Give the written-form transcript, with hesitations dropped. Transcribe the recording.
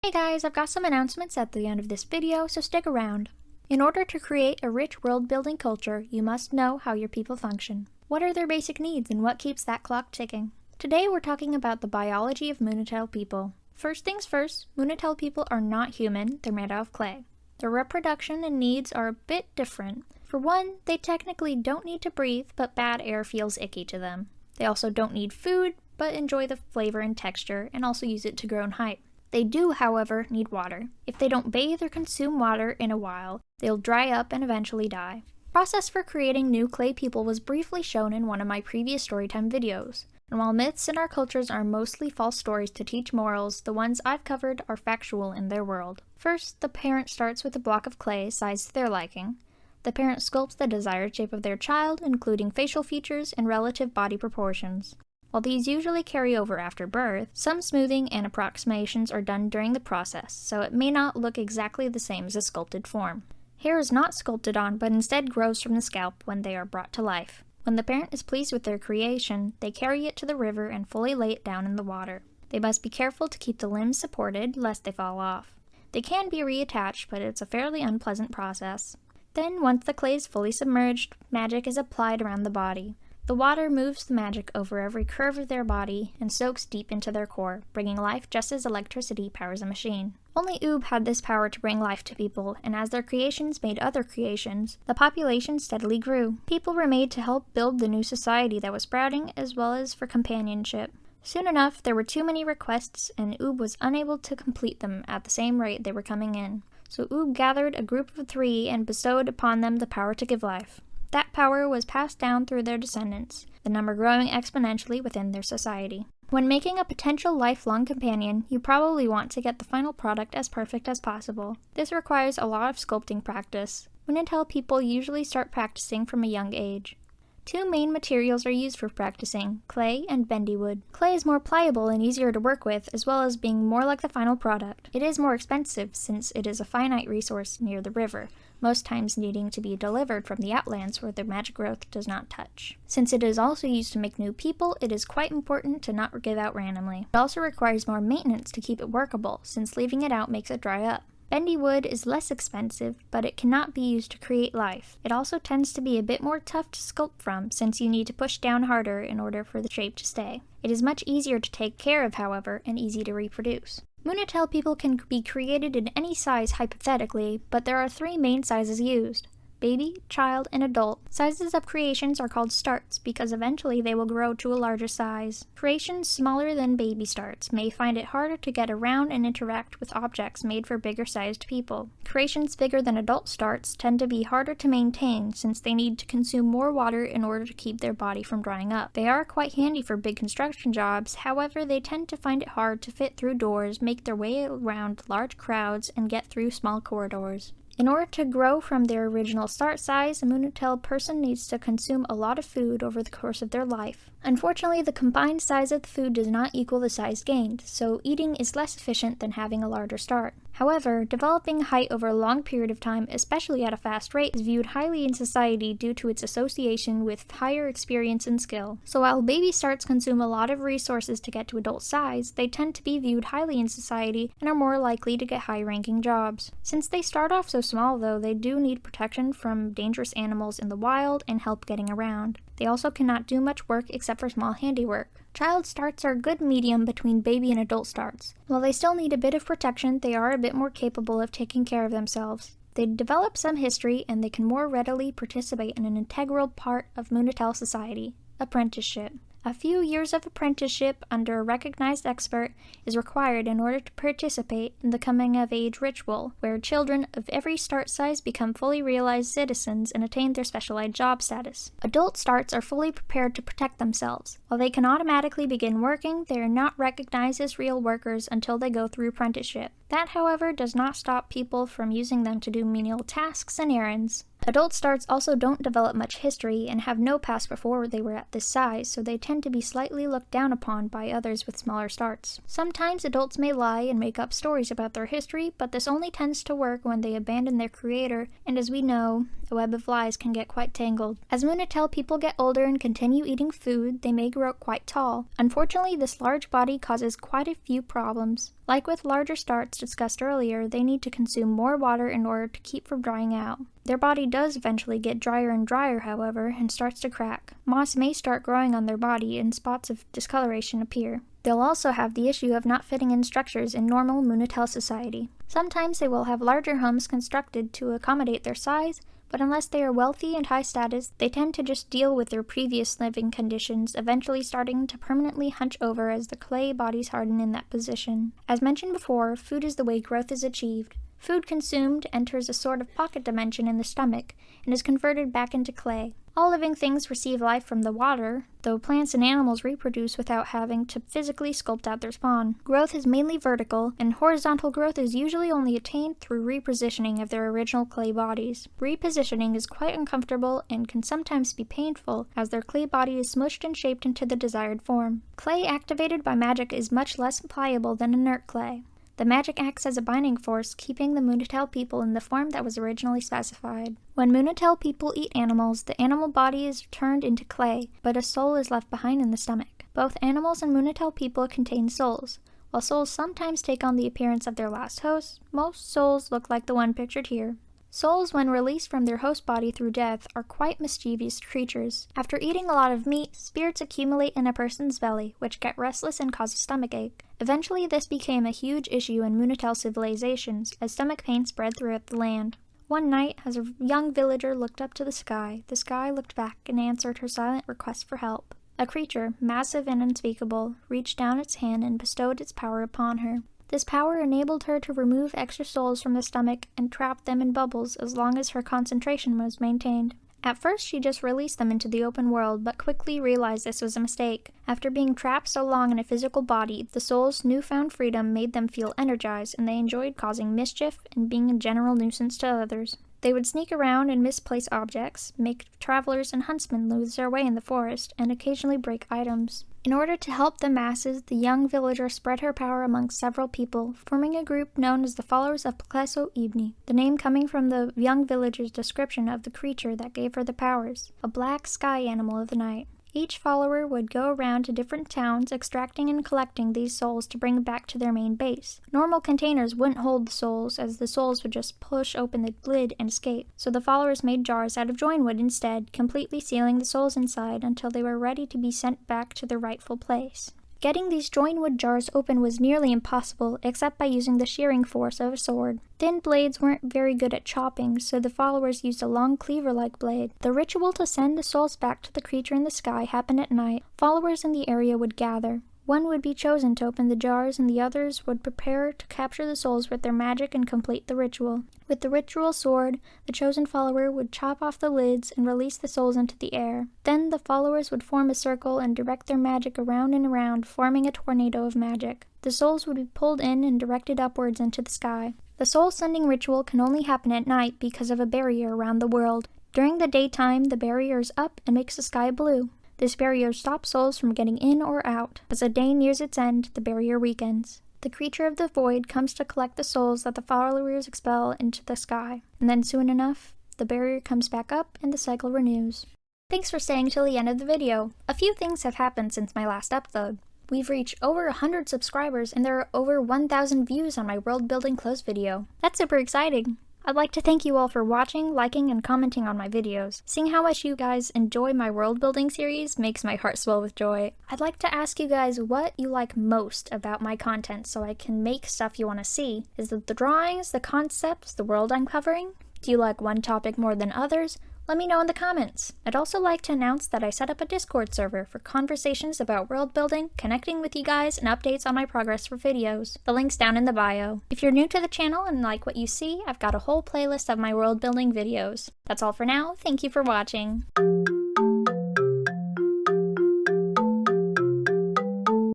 Hey guys, I've got some announcements at the end of this video, so stick around. In order to create a rich world-building culture, you must know how your people function. What are their basic needs and what keeps that clock ticking? Today we're talking about the biology of Munetel people. First things first, Munetel people are not human, they're made out of clay. Their reproduction and needs are a bit different. For one, they technically don't need to breathe, but bad air feels icky to them. They also don't need food, but enjoy the flavor and texture, and also use it to grow in height. They do, however, need water. If they don't bathe or consume water in a while, they'll dry up and eventually die. The process for creating new clay people was briefly shown in one of my previous storytime videos. And while myths in our cultures are mostly false stories to teach morals, the ones I've covered are factual in their world. First, the parent starts with a block of clay sized to their liking. The parent sculpts the desired shape of their child, including facial features and relative body proportions. While these usually carry over after birth, some smoothing and approximations are done during the process, so it may not look exactly the same as a sculpted form. Hair is not sculpted on, but instead grows from the scalp when they are brought to life. When the parent is pleased with their creation, they carry it to the river and fully lay it down in the water. They must be careful to keep the limbs supported, lest they fall off. They can be reattached, but it's a fairly unpleasant process. Then, once the clay is fully submerged, magic is applied around the body. The water moves the magic over every curve of their body and soaks deep into their core, bringing life just as electricity powers a machine. Only Oob had this power to bring life to people, and as their creations made other creations, the population steadily grew. People were made to help build the new society that was sprouting, as well as for companionship. Soon enough, there were too many requests, and Oob was unable to complete them at the same rate they were coming in. So Oob gathered a group of 3 and bestowed upon them the power to give life. That power was passed down through their descendants, the number growing exponentially within their society. When making a potential lifelong companion, you probably want to get the final product as perfect as possible. This requires a lot of sculpting practice. Munetel people usually start practicing from a young age. 2 main materials are used for practicing, clay and bendy wood. Clay is more pliable and easier to work with, as well as being more like the final product. It is more expensive since it is a finite resource near the river, most times needing to be delivered from the outlands where the magic growth does not touch. Since it is also used to make new people, it is quite important to not give out randomly. It also requires more maintenance to keep it workable, since leaving it out makes it dry up. Bendy wood is less expensive, but it cannot be used to create life. It also tends to be a bit more tough to sculpt from, since you need to push down harder in order for the shape to stay. It is much easier to take care of, however, and easy to reproduce. Munetel people can be created in any size hypothetically, but there are 3 main sizes used: baby, child, and adult. Sizes of creations are called starts because eventually they will grow to a larger size. Creations smaller than baby starts may find it harder to get around and interact with objects made for bigger sized people. Creations bigger than adult starts tend to be harder to maintain since they need to consume more water in order to keep their body from drying up. They are quite handy for big construction jobs, however they tend to find it hard to fit through doors, make their way around large crowds, and get through small corridors. In order to grow from their original start size, a Munetel person needs to consume a lot of food over the course of their life. Unfortunately, the combined size of the food does not equal the size gained, so eating is less efficient than having a larger start. However, developing height over a long period of time, especially at a fast rate, is viewed highly in society due to its association with higher experience and skill. So while baby starts consume a lot of resources to get to adult size, they tend to be viewed highly in society and are more likely to get high-ranking jobs. Since they start off so small though, they do need protection from dangerous animals in the wild and help getting around. They also cannot do much work except for small handiwork. Child starts are a good medium between baby and adult starts. While they still need a bit of protection, they are a bit more capable of taking care of themselves. They develop some history and they can more readily participate in an integral part of Munetel society, apprenticeship. A few years of apprenticeship under a recognized expert is required in order to participate in the coming-of-age ritual, where children of every start size become fully realized citizens and attain their specialized job status. Adult starts are fully prepared to protect themselves. While they can automatically begin working, they are not recognized as real workers until they go through apprenticeship. That, however, does not stop people from using them to do menial tasks and errands. Adult starts also don't develop much history and have no past before they were at this size, so they tend to be slightly looked down upon by others with smaller starts. Sometimes adults may lie and make up stories about their history, but this only tends to work when they abandon their creator, and as we know, a web of lies can get quite tangled. As Munetel people get older and continue eating food, they may grow quite tall. Unfortunately, this large body causes quite a few problems. Like with larger starts discussed earlier, they need to consume more water in order to keep from drying out. Their body does eventually get drier and drier, however, and starts to crack. Moss may start growing on their body and spots of discoloration appear. They'll also have the issue of not fitting in structures in normal Munetel society. Sometimes they will have larger homes constructed to accommodate their size, but unless they are wealthy and high status, they tend to just deal with their previous living conditions, eventually starting to permanently hunch over as the clay bodies harden in that position. As mentioned before, food is the way growth is achieved. Food consumed enters a sort of pocket dimension in the stomach and is converted back into clay. All living things receive life from the water, though plants and animals reproduce without having to physically sculpt out their spawn. Growth is mainly vertical, and horizontal growth is usually only attained through repositioning of their original clay bodies. Repositioning is quite uncomfortable and can sometimes be painful, as their clay body is smushed and shaped into the desired form. Clay activated by magic is much less pliable than inert clay. The magic acts as a binding force, keeping the Munetel people in the form that was originally specified. When Munetel people eat animals, the animal body is turned into clay, but a soul is left behind in the stomach. Both animals and Munetel people contain souls. While souls sometimes take on the appearance of their last hosts, most souls look like the one pictured here. Souls, when released from their host body through death, are quite mischievous creatures. After eating a lot of meat, spirits accumulate in a person's belly, which get restless and cause a stomachache. Eventually, this became a huge issue in Munetel civilizations, as stomach pain spread throughout the land. One night, as a young villager looked up to the sky looked back and answered her silent request for help. A creature, massive and unspeakable, reached down its hand and bestowed its power upon her. This power enabled her to remove extra souls from the stomach and trap them in bubbles as long as her concentration was maintained. At first, she just released them into the open world, but quickly realized this was a mistake. After being trapped so long in a physical body, the souls' newfound freedom made them feel energized, and they enjoyed causing mischief and being a general nuisance to others. They would sneak around and misplace objects, make travelers and huntsmen lose their way in the forest, and occasionally break items. In order to help the masses, the young villager spread her power among several people, forming a group known as the followers of PastelGnome, the name coming from the young villager's description of the creature that gave her the powers, a black sky animal of the night. Each follower would go around to different towns extracting and collecting these souls to bring back to their main base. Normal containers wouldn't hold the souls, as the souls would just push open the lid and escape, so the followers made jars out of join wood instead, completely sealing the souls inside until they were ready to be sent back to their rightful place. Getting these join wood jars open was nearly impossible, except by using the shearing force of a sword. Thin blades weren't very good at chopping, so the followers used a long cleaver-like blade. The ritual to send the souls back to the creature in the sky happened at night. Followers in the area would gather. One would be chosen to open the jars, and the others would prepare to capture the souls with their magic and complete the ritual. With the ritual sword, the chosen follower would chop off the lids and release the souls into the air. Then the followers would form a circle and direct their magic around and around, forming a tornado of magic. The souls would be pulled in and directed upwards into the sky. The soul-sending ritual can only happen at night because of a barrier around the world. During the daytime, the barrier is up and makes the sky blue. This barrier stops souls from getting in or out. As the day nears its end, the barrier weakens. The creature of the void comes to collect the souls that the followers expel into the sky. And then soon enough, the barrier comes back up and the cycle renews. Thanks for staying till the end of the video. A few things have happened since my last upload. We've reached over 100 subscribers and there are over 1,000 views on my world building close video. That's super exciting! I'd like to thank you all for watching, liking, and commenting on my videos. Seeing how much you guys enjoy my world building series makes my heart swell with joy. I'd like to ask you guys what you like most about my content so I can make stuff you want to see. Is it the drawings, the concepts, the world I'm covering? Do you like one topic more than others? Let me know in the comments. I'd also like to announce that I set up a Discord server for conversations about world building, connecting with you guys, and updates on my progress for videos. The link's down in the bio. If you're new to the channel and like what you see, I've got a whole playlist of my world building videos. That's all for now. Thank you for watching.